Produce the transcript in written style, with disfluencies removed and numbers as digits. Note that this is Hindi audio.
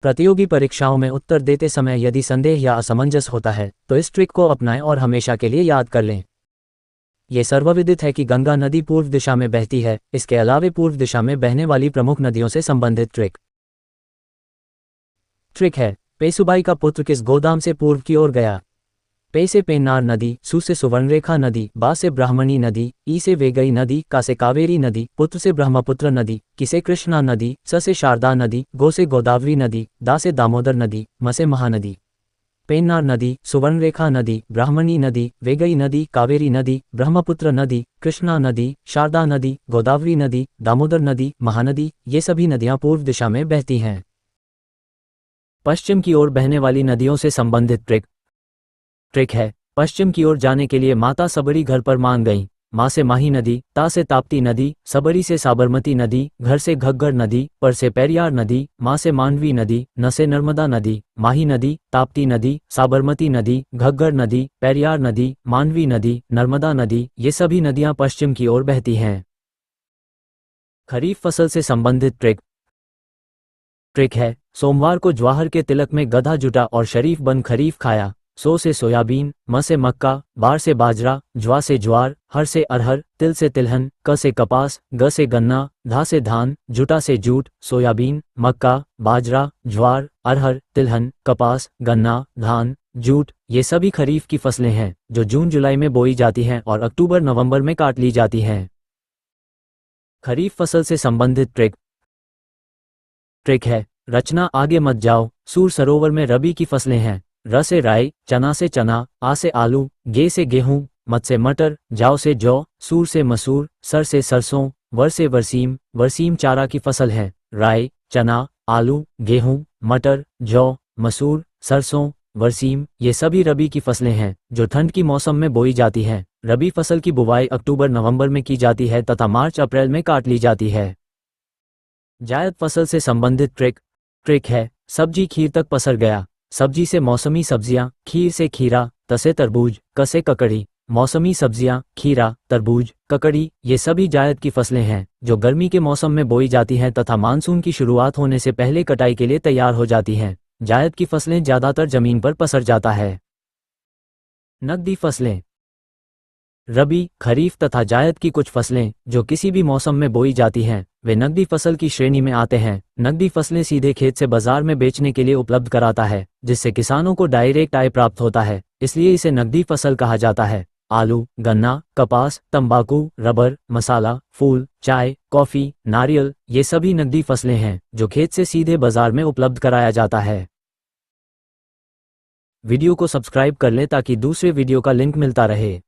प्रतियोगी परीक्षाओं में उत्तर देते समय यदि संदेह या असमंजस होता है तो इस ट्रिक को अपनाएं और हमेशा के लिए याद कर लें। ये सर्वविदित है कि गंगा नदी पूर्व दिशा में बहती है। इसके अलावा पूर्व दिशा में बहने वाली प्रमुख नदियों से संबंधित ट्रिक है। पेसुबाई का पुत्र किस गोदाम से पूर्व की ओर गया? पे से पेन्नार नदी, सु से सुवर्णरेखा नदी, बा से ब्राह्मणी नदी, ई से वेगई नदी, का से कावेरी नदी, पुत्र से ब्रह्मपुत्र नदी, कि से कृष्णा नदी, स से शारदा नदी, गो से गोदावरी नदी, दा से दामोदर नदी, म से महानदी। पेन्नार नदी, सुवर्णरेखा नदी, ब्राह्मणी नदी, वेगई नदी, कावेरी नदी, ब्रह्मपुत्र नदी, कृष्णा नदी, शारदा नदी, गोदावरी नदी, दामोदर नदी, महानदी, ये सभी नदियां पूर्व दिशा में बहती हैं। पश्चिम की ओर बहने वाली नदियों से संबंधित ट्रिक है। पश्चिम की ओर जाने के लिए माता सबरी घर पर मान गईं। माँ से माही नदी, ता से ताप्ती नदी, सबरी से साबरमती नदी, घर से घग्गर नदी, पर से पेरियार नदी, माँ से मांडवी नदी, न से नर्मदा नदी, माही नदी, ताप्ती नदी, साबरमती नदी, घग्गर नदी, पेरियार नदी, मांडवी नदी, नर्मदा नदी, ये सभी नदियाँ पश्चिम की ओर बहती हैं। खरीफ फसल से संबंधित ट्रिक है। सोमवार को ज्वाहर के तिलक में गधा जुटा और शरीफ बन खरीफ खाया। सो से सोयाबीन, म से मक्का, बार से बाजरा, ज्वा से ज्वार, हर से अरहर, तिल से तिलहन, क से कपास, ग से गन्ना, धा से धान, जुटा से जूट, सोयाबीन, मक्का, बाजरा, ज्वार, अरहर, तिलहन, कपास, गन्ना, धान, जूट, ये सभी खरीफ की फसलें हैं जो जून जुलाई में बोई जाती हैं और अक्टूबर नवंबर में काट ली जाती हैं। खरीफ फसल से संबंधित ट्रिक है। रचना आगे मत जाओ, सूर सरोवर में रबी की फसलें हैं। र से राई, चना से चना, आ से आलू, गे से गेहूं, मत से मटर, जाव से जौ, सूर से मसूर, सर से सरसों, वर से वरसीम। वरसीम चारा की फसल है। राई, चना, आलू, गेहूं, मटर, जौ, मसूर, सरसों, वरसीम, ये सभी रबी की फसलें हैं जो ठंड की मौसम में बोई जाती हैं। रबी फसल की बुवाई अक्टूबर नवंबर में की जाती है तथा मार्च अप्रैल में काट ली जाती है। जायद फसल से संबंधित ट्रिक है। सब्जी खीर तक पसर गया। सब्जी से मौसमी सब्जियां, खीर से खीरा, त से तरबूज, क से ककड़ी। मौसमी सब्जियां, खीरा, तरबूज, ककड़ी, ये सभी जायद की फसलें हैं जो गर्मी के मौसम में बोई जाती हैं तथा मानसून की शुरुआत होने से पहले कटाई के लिए तैयार हो जाती हैं। जायद की फसलें ज्यादातर जमीन पर पसर जाता है। नकदी फसलें। रबी, खरीफ तथा जायद की कुछ फसलें जो किसी भी मौसम में बोई जाती हैं वे नकदी फसल की श्रेणी में आते हैं। नकदी फसलें सीधे खेत से बाजार में बेचने के लिए उपलब्ध कराता है जिससे किसानों को डायरेक्ट आय प्राप्त होता है, इसलिए इसे नकदी फसल कहा जाता है। आलू, गन्ना, कपास, तंबाकू, रबर, मसाला, फूल, चाय, कॉफी, नारियल, ये सभी नकदी फसलें हैं जो खेत से सीधे बाजार में उपलब्ध कराया जाता है। वीडियो को सब्सक्राइब कर लें ताकि दूसरे वीडियो का लिंक मिलता रहे।